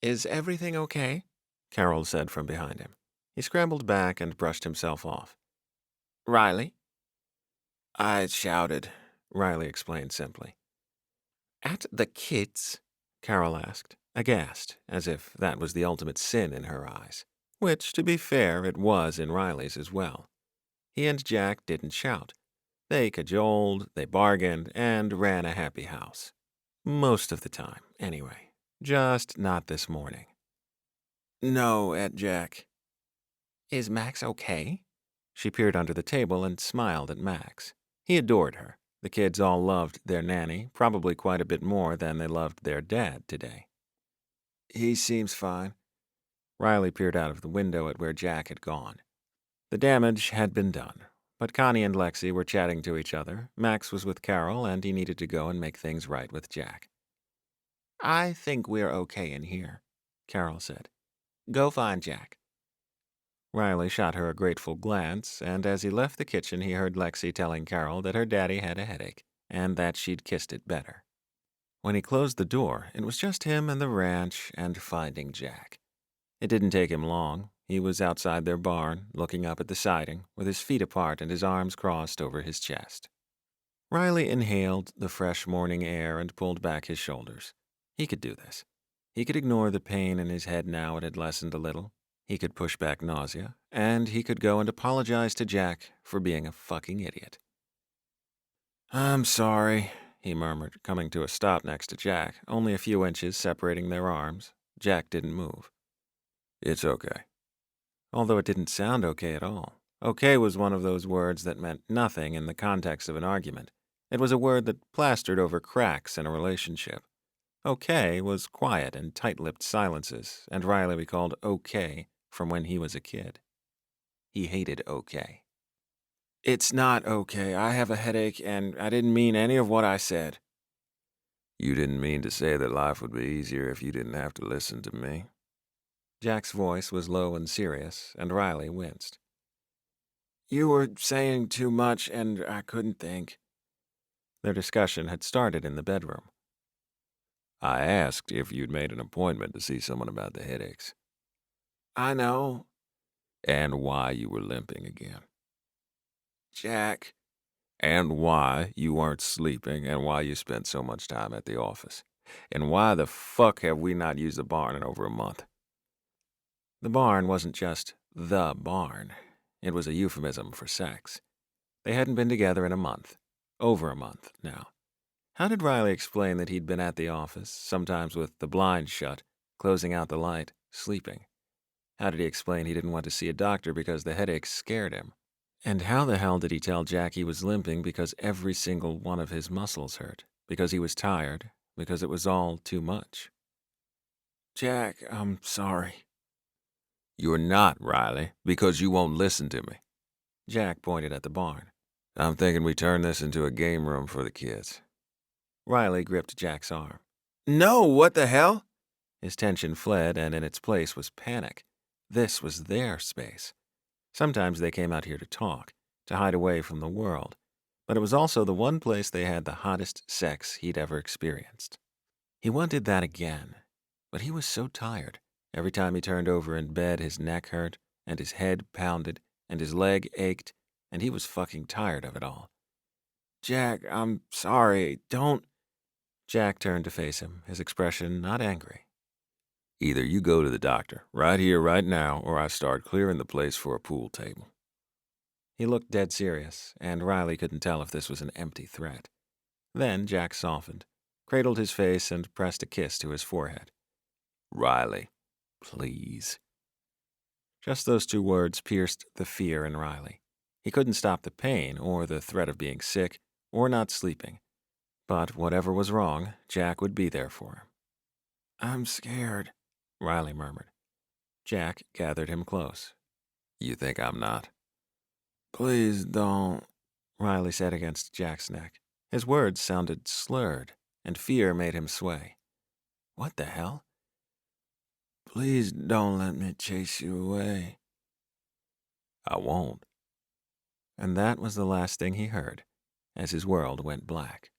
Is everything okay? Carol said from behind him. He scrambled back and brushed himself off. Riley? I shouted, Riley explained simply. At the kids? Carol asked, aghast, as if that was the ultimate sin in her eyes. Which, to be fair, it was in Riley's as well. He and Jack didn't shout. They cajoled, they bargained, and ran a happy house. Most of the time, anyway. Just not this morning. No, at Jack. Is Max okay? She peered under the table and smiled at Max. He adored her. The kids all loved their nanny, probably quite a bit more than they loved their dad today. He seems fine. Riley peered out of the window at where Jack had gone. The damage had been done, but Connie and Lexi were chatting to each other. Max was with Carol, and he needed to go and make things right with Jack. I think we're okay in here, Carol said. Go find Jack. Riley shot her a grateful glance, and as he left the kitchen, he heard Lexi telling Carol that her daddy had a headache, and that she'd kissed it better. When he closed the door, it was just him and the ranch and finding Jack. It didn't take him long. He was outside their barn, looking up at the siding, with his feet apart and his arms crossed over his chest. Riley inhaled the fresh morning air and pulled back his shoulders. He could do this. He could ignore the pain in his head now it had lessened a little. He could push back nausea, and he could go and apologize to Jack for being a fucking idiot. I'm sorry, he murmured, coming to a stop next to Jack, only a few inches separating their arms. Jack didn't move. It's okay. Although it didn't sound okay at all. Okay was one of those words that meant nothing in the context of an argument. It was a word that plastered over cracks in a relationship. Okay was quiet and tight-lipped silences, and Riley recalled okay from when he was a kid. He hated okay. It's not okay. I have a headache, and I didn't mean any of what I said. You didn't mean to say that life would be easier if you didn't have to listen to me? Jack's voice was low and serious, and Riley winced. You were saying too much, and I couldn't think. Their discussion had started in the bedroom. I asked if you'd made an appointment to see someone about the headaches. I know. And why you were limping again. Jack. And why you weren't sleeping, and why you spent so much time at the office. And why the fuck have we not used the barn in over a month? The barn wasn't just the barn. It was a euphemism for sex. They hadn't been together in a month. Over a month now. How did Riley explain that he'd been at the office, sometimes with the blinds shut, closing out the light, sleeping? How did he explain he didn't want to see a doctor because the headaches scared him? And how the hell did he tell Jack he was limping because every single one of his muscles hurt? Because he was tired? Because it was all too much? Jack, I'm sorry. You're not, Riley, because you won't listen to me. Jack pointed at the barn. I'm thinking we turn this into a game room for the kids. Riley gripped Jack's arm. No, what the hell? His tension fled, and in its place was panic. This was their space. Sometimes they came out here to talk, to hide away from the world, but it was also the one place they had the hottest sex he'd ever experienced. He wanted that again, but he was so tired. Every time he turned over in bed, his neck hurt, and his head pounded, and his leg ached, and he was fucking tired of it all. Jack, I'm sorry, don't... Jack turned to face him, his expression not angry. Either you go to the doctor, right here, right now, or I start clearing the place for a pool table. He looked dead serious, and Riley couldn't tell if this was an empty threat. Then Jack softened, cradled his face, and pressed a kiss to his forehead. Riley, please. Just those two words pierced the fear in Riley. He couldn't stop the pain, or the threat of being sick, or not sleeping. But whatever was wrong, Jack would be there for him. I'm scared, Riley murmured. Jack gathered him close. You think I'm not? Please don't, Riley said against Jack's neck. His words sounded slurred, and fear made him sway. What the hell? Please don't let me chase you away. I won't. And that was the last thing he heard, as his world went black.